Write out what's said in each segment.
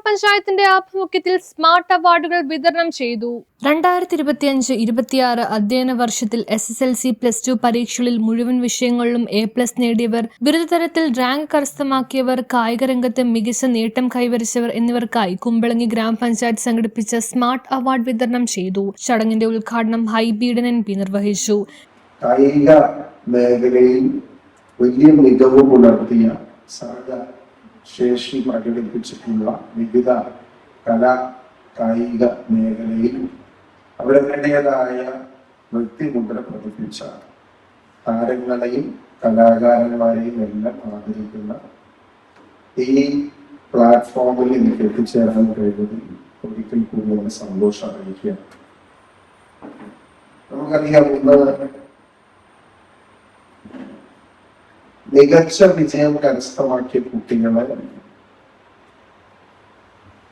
ഗ്രാമപഞ്ചായത്തിന്റെ ആഭിമുഖ്യത്തിൽ സ്മാർട്ട് അവാർഡുകൾ വിതരണം ചെയ്തു. 2025-26 അധ്യയന വർഷത്തിൽ SSLC +2 പരീക്ഷകളിൽ മുഴുവൻ വിഷയങ്ങളിലും A+ നേടിയവർ, ബിരുദതലത്തിൽ റാങ്ക് കരസ്ഥമാക്കിയവർ, കായിക രംഗത്ത് മികച്ച നേട്ടം കൈവരിച്ചവർ എന്നിവർക്കായി കുമ്പളങ്ങി ഗ്രാമപഞ്ചായത്ത് സംഘടിപ്പിച്ച സ്മാർട്ട് അവാർഡ് വിതരണം ചെയ്തു. ചടങ്ങിന്റെ ഉദ്ഘാടനം ഹൈബീഡൻ MP നിർവഹിച്ചു. കായിക മേഖലയിൽ വലിയ മികവ് പുലർത്തിയ ശേഷി പ്രകടിപ്പിച്ചിട്ടുള്ള വിവിധ കായിക മേഖലയിൽ അവരുടേതായ വ്യക്തിമുദ്ര പതിപ്പിച്ച താരങ്ങളെയും കലാകാരന്മാരെയും എല്ലാം ആദരിക്കുന്ന ഈ പ്ലാറ്റ്ഫോമിൽ എനിക്ക് എത്തിച്ചേരാൻ കഴിയുന്നതിൽ ഒരിക്കൽ കൂടി സന്തോഷം അറിയിക്കുകയാണ്. നമുക്കറിയാം, ഇന്ന് മികച്ച വിജയം കരസ്ഥമാക്കിയ കുട്ടികളെ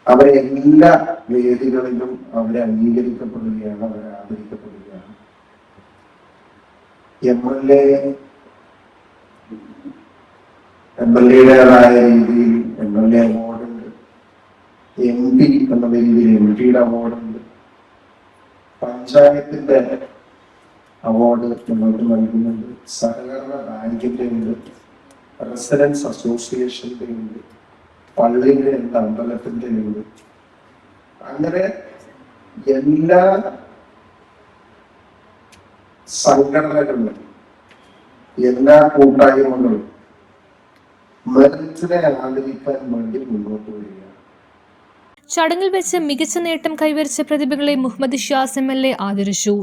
അവരെ എല്ലാ വേദികളിലും അവരെ അംഗീകരിക്കപ്പെടുകയാണ്, അവരെ ആദരിക്കപ്പെടുകയാണ്. MLAയുടേതായ രീതിയിൽ MLA അവാർഡുണ്ട്, MP എന്ന രീതിയിൽ MP അവാർഡുണ്ട്, പഞ്ചായത്തിന്റെ അവാർഡ് നമ്മൾക്ക് നൽകുന്നുണ്ട്, സഹകരണ ബാങ്കിന്റെ ഉണ്ട്, റെസിഡൻസ് അസോസിയേഷന്റെ ഉണ്ട്, പള്ളിയുടെ ഉണ്ട്, അമ്പലത്തിന്റെ ഉണ്ട്. അങ്ങനെ എല്ലാ സംഘടനകളിലും എല്ലാ കൂട്ടായ്മകളും മെറിറ്റിനെ ആദരിക്കാൻ വേണ്ടി മുന്നോട്ട് വരികയാണ്. ചടങ്ങിൽ വെച്ച് മികച്ച നേട്ടം കൈവരിച്ച പ്രതിഭകളെ മുഹമ്മദ് ഷിയാസ് MLA ആദരിച്ചു.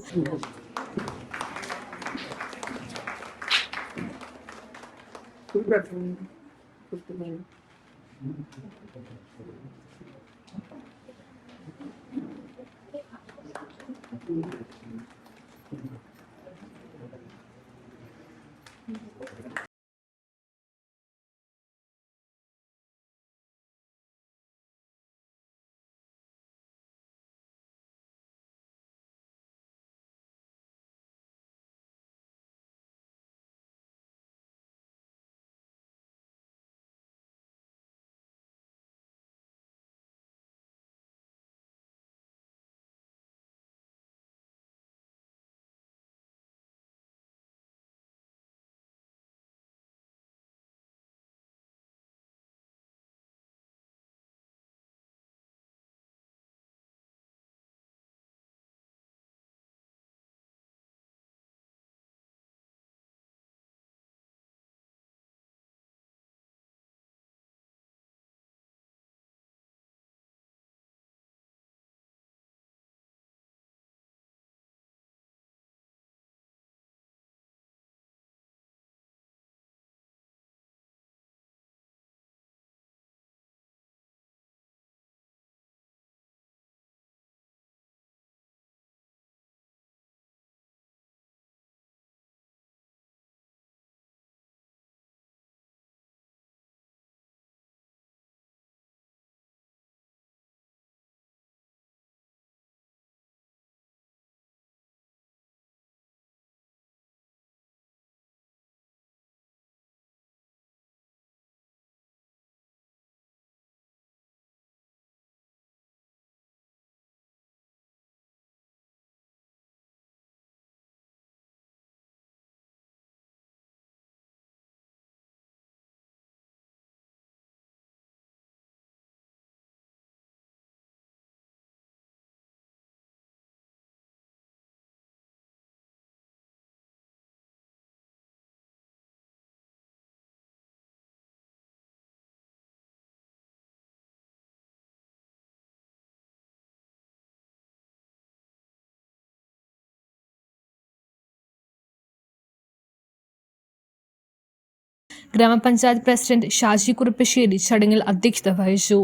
ഗ്രാമപഞ്ചായത്ത് പ്രസിഡന്റ് ഷാജി കുറുപ്പശ്ശേരി ചടങ്ങിൽ അധ്യക്ഷത വഹിച്ചു.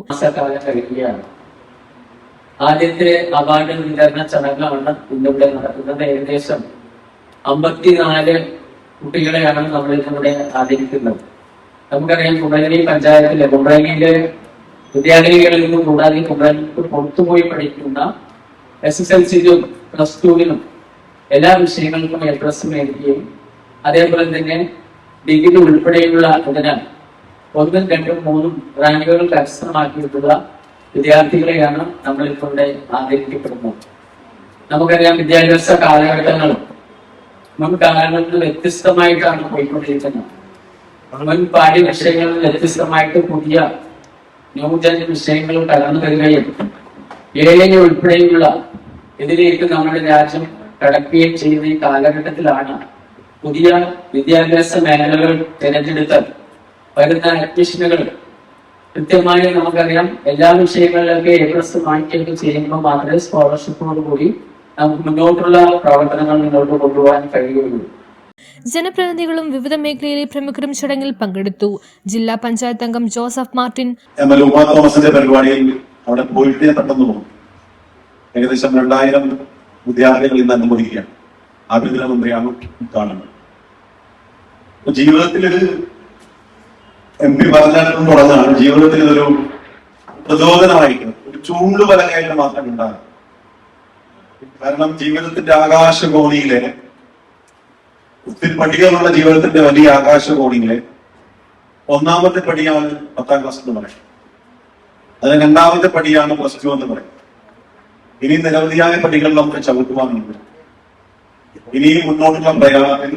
ആദ്യത്തെ അവാർഡ് വിതരണ ചടങ്ങാണ് ഇന്നിവിടെ നടക്കുന്നത്. ഏകദേശം 54 കുട്ടികളെയാണ് നമ്മൾ ഇവിടെ ആദരിക്കുന്നത്. നമുക്കറിയാം, കുമ്പളങ്ങി പഞ്ചായത്തിലെ കുമ്പളങ്ങിയിലെ വിദ്യാലയങ്ങളിൽ നിന്നും കൂടാതെ കുമ്പളങ്ങിക്ക് പുറത്തുപോയി പഠിക്കുന്ന SSLC-യിലും +2-ലും എല്ലാ വിഷയങ്ങൾക്കും A+ നേടുകയും അതേപോലെ തന്നെ ഡിഗ്രി ഉൾപ്പെടെയുള്ള അതിനാൽ 1, 2, 3 റാങ്കുകൾ കരസ്ഥമാക്കിയിട്ടുള്ള വിദ്യാർത്ഥികളെയാണ് നമ്മളിപ്പോൾ ഇവിടെ ആദരിക്കപ്പെടുന്നത്. നമുക്കറിയാം, വിദ്യാഭ്യാസ കാലഘട്ടങ്ങളും മുൻകാലങ്ങളിൽ നിന്ന് വ്യത്യസ്തമായിട്ടാണ് പോയിക്കൊണ്ടിരിക്കുന്നത്. മുൻ പാഠ്യ വിഷയങ്ങളിൽ വ്യത്യസ്തമായിട്ട് പുതിയ ന്യൂജൻ വിഷയങ്ങൾ കടന്നു വരികയും AI ഉൾപ്പെടെയുള്ള ഇതിലേക്ക് നമ്മുടെ രാജ്യം കടക്കുകയും ചെയ്യുന്ന ഈ കാലഘട്ടത്തിലാണ് പുതിയ വിദ്യാഭ്യാസ മേഖലകൾ തിരഞ്ഞെടുത്ത് വരുന്ന അഡ്മിഷനുകൾ കൃത്യമായി നമുക്കറിയാം എല്ലാ വിഷയങ്ങളിലൊക്കെ A+ വാങ്ങിക്കുകയൊക്കെ ചെയ്യുമ്പോൾ മാത്രമേ സ്കോളർഷിപ്പോട് കൂടി നമുക്ക് മുന്നോട്ടുള്ള പ്രവർത്തനങ്ങൾ മുന്നോട്ട് കൊണ്ടുപോകാൻ കഴിയുകയുള്ളൂ. ജനപ്രതിനിധികളും വിവിധ മേഖലയിലെ പ്രമുഖരും ചടങ്ങിൽ പങ്കെടുത്തു. ജില്ലാ പഞ്ചായത്ത് അംഗം ജോസഫ് മാർട്ടിൻ ഉമാ തോമസിന്റെ പരിപാടിയിൽ അവിടെ പോയിട്ട് പെട്ടെന്ന് പോകും. ഏകദേശം 2000 വിദ്യാർത്ഥികൾ ഇന്ന് അനുമോദിക്കുകയാണ്. ആഭ്യന്തരമന്ത്രിയാണ് കാണുന്നത്. ജീവിതത്തിൽ ഇത് MP പറഞ്ഞാലും തുടങ്ങാണ്. ജീവിതത്തിൽ ഇതൊരു പ്രചോദനമായിട്ട്, ഒരു ചൂണ്ടുപലകയായിട്ട് മാത്രം ഉണ്ടാകും. കാരണം ജീവിതത്തിന്റെ ആകാശകോണിയിലെ ഒത്തിരി പടികളുള്ള ജീവിതത്തിന്റെ വലിയ ആകാശകോണിയിലെ ഒന്നാമത്തെ പടിയാണ് 10ാം ക്ലാസ് എന്ന് പറയുന്നത്. അതിന് രണ്ടാമത്തെ പടിയാണ് +2 എന്ന് പറയുന്നത്. ഇനി നിരവധിയായ പടികൾ നമുക്ക് ചവിട്ടുവാനുണ്ട്. ഇനി മുന്നോട്ടുള്ള പ്രയാണത്തിൽ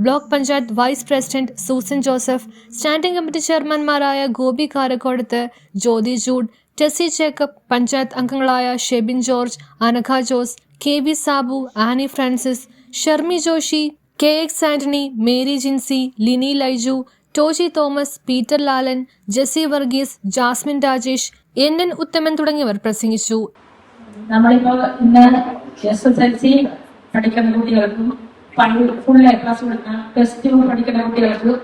block panchayat vice president Susan Joseph, standing committee ചെയർമാൻമാരായ ഗോപി കാരക്കോടത്ത്, ജ്യോതി ജൂഡ്, ടെസി ജേക്കബ്, പഞ്ചായത്ത് അംഗങ്ങളായ Shebin George, Anagha Jose, KV Sabu, Annie Francis, Sharmi Joshi, KX Antony, Mary Jincy, Lini Laiju, Toji Thomas, Peter Lalan, Jessy Varghese, Jasmine Rajesh, NN Uthaman തുടങ്ങിയവർ പ്രസംഗിച്ചു. നമ്മളിപ്പോ ഇന്ന് SSLC പഠിക്കുന്ന കുട്ടികൾക്കും ഫുൾ A+ കൊടുക്കുന്ന +2 പഠിക്കുന്ന കുട്ടികൾക്കും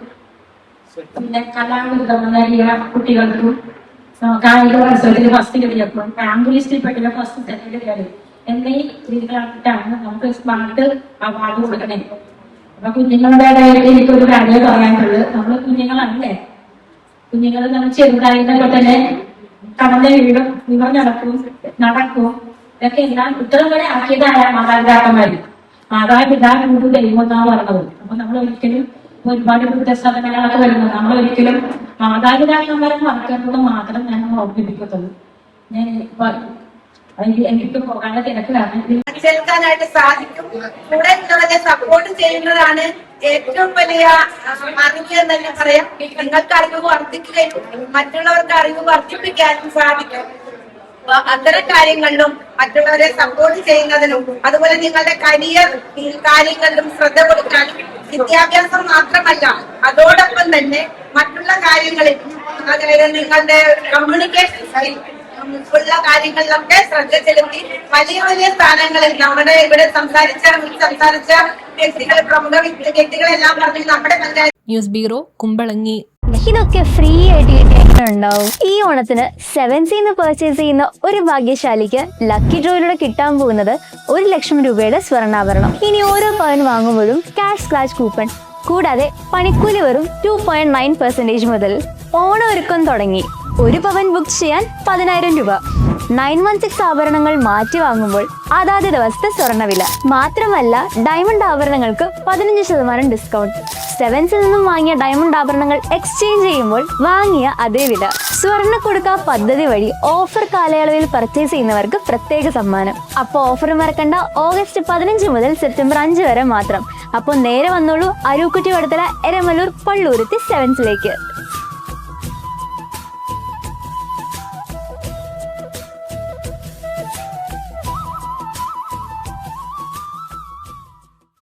പിന്നെ കലാവിരുദ്ധം നേടിയ കുട്ടികൾക്കും കായിക മത്സരത്തിൽ ഫസ്റ്റ് കിട്ടിയപ്പോൾ റാങ്ക് ലിസ്റ്റിൽ പഠിക്കുന്ന ഫസ്റ്റ് സെക്കൻഡ് കയറി എന്നീ രീതികളായിട്ടാണ് നമുക്ക് സ്മാർട്ട് അവാർഡ് കൊടുക്കണേ. അപ്പൊ കുഞ്ഞുങ്ങളുടെ ഇടയിൽ എനിക്കൊരു കാര്യം പറയാനുള്ളത്, നമ്മൾ കുഞ്ഞുങ്ങളല്ലേ, കുഞ്ഞുങ്ങൾ നമ്മൾ ചെറുതായിരുന്നപ്പോൾ തന്നെ കടന്ന വീടും ഇവർ നടക്കും ഇതൊക്കെ എല്ലാം ഉത്തരം വരെ ആക്കിയതായ മാതാപിതാക്കന്മാര്. മാതാപിതാക്കൾ ദൈവം എന്നാണ് പറഞ്ഞത്. അപ്പൊ നമ്മൾ ഒരിക്കലും ഒരുപാട് വൃദ്ധസദനങ്ങളൊക്കെ വരുന്നത് നമ്മൾ ഒരിക്കലും മാതാപിതാക്കന്മാരെ മറക്കുന്നത് മാത്രം ഞാൻ ഓർമ്മിപ്പിക്കത്തുള്ളൂ. ഞാൻ എനിക്ക് പോകാനുള്ള തിരക്കിലാണ്. മനസ്സിലാക്കാനായിട്ട് സാധിക്കും. കൂടെ ഉള്ളവരെ സപ്പോർട്ട് ചെയ്യുന്നതാണ് ഏറ്റവും വലിയ അറിവ് എന്ന് തന്നെ പറയാം. നിങ്ങൾക്ക് അറിവ് വർദ്ധിക്കുകയും മറ്റുള്ളവർക്ക് അറിവ് വർദ്ധിപ്പിക്കാനും സാധിക്കും. അത്തരം കാര്യങ്ങളിലും മറ്റുള്ളവരെ സപ്പോർട്ട് ചെയ്യുന്നതിനും അതുപോലെ നിങ്ങളുടെ കരിയർ കാര്യങ്ങളിലും ശ്രദ്ധ കൊടുക്കാനും വിദ്യാഭ്യാസം മാത്രമല്ല അതോടൊപ്പം തന്നെ മറ്റുള്ള കാര്യങ്ങളിൽ, അതായത് നിങ്ങളുടെ കമ്മ്യൂണിക്കേഷൻ സ്കിൽ ഉള്ള കാര്യങ്ങളിലൊക്കെ ശ്രദ്ധ ചെലുത്തി വലിയ വലിയ സ്ഥാനങ്ങളിൽ നമ്മുടെ ഇവിടെ സംസാരിച്ച വ്യക്തികൾ, പ്രമുഖ വ്യക്തികളെല്ലാം പറഞ്ഞു നമ്മുടെ പഞ്ചായത്ത്. News bureau, Kumbalangi. ഇതൊക്കെ ഫ്രീ ആയിട്ട് ഉണ്ടാവും. ഈ ഓണത്തിന് 7Cന്ന് പർച്ചേസ് ചെയ്യുന്ന ഒരു ഭാഗ്യശാലിക്ക് ലക്കി ഡ്രോയിലൂടെ കിട്ടാൻ പോകുന്നത് 1 ലക്ഷം രൂപയുടെ സ്വർണ്ണാഭരണം. ഇനി ഓരോ പവൻ വാങ്ങുമ്പോഴും ക്യാഷ് സ്ക്രാച്ച് കൂപ്പൺ, കൂടാതെ പണിക്കൂലി വെറും 2.9% മുതൽ. ഓണം ഒരുക്കം തുടങ്ങി. 1 പവൻ ബുക്ക് ചെയ്യാൻ 10,000 രൂപ. 916 ആഭരണങ്ങൾ മാറ്റി വാങ്ങുമ്പോൾ അതാത് ദിവസത്തെ സ്വർണ്ണവില. മാത്രമല്ല ഡയമണ്ട് ആഭരണങ്ങൾക്ക് 15% ഡിസ്കൗണ്ട്. 7Cൽ നിന്നും വാങ്ങിയ ഡയമണ്ട് ആഭരണങ്ങൾ എക്സ്ചേഞ്ച് ചെയ്യുമ്പോൾ വാങ്ങിയ അതേ വില. സ്വർണ്ണ കൊടുക്ക പദ്ധതി വഴി ഓഫർ കാലയളവിൽ പർച്ചേസ് ചെയ്യുന്നവർക്ക് പ്രത്യേക സമ്മാനം. അപ്പോൾ ഓഫർ മറക്കണ്ട, ഓഗസ്റ്റ് 15 മുതൽ സെപ്റ്റംബർ 5 വരെ മാത്രം. അപ്പോൾ നേരെ വന്നോളൂ അരൂക്കുറ്റി വടത്തല, എരമല്ലൂർ, പള്ളൂരുത്തി 7Cലേക്ക്.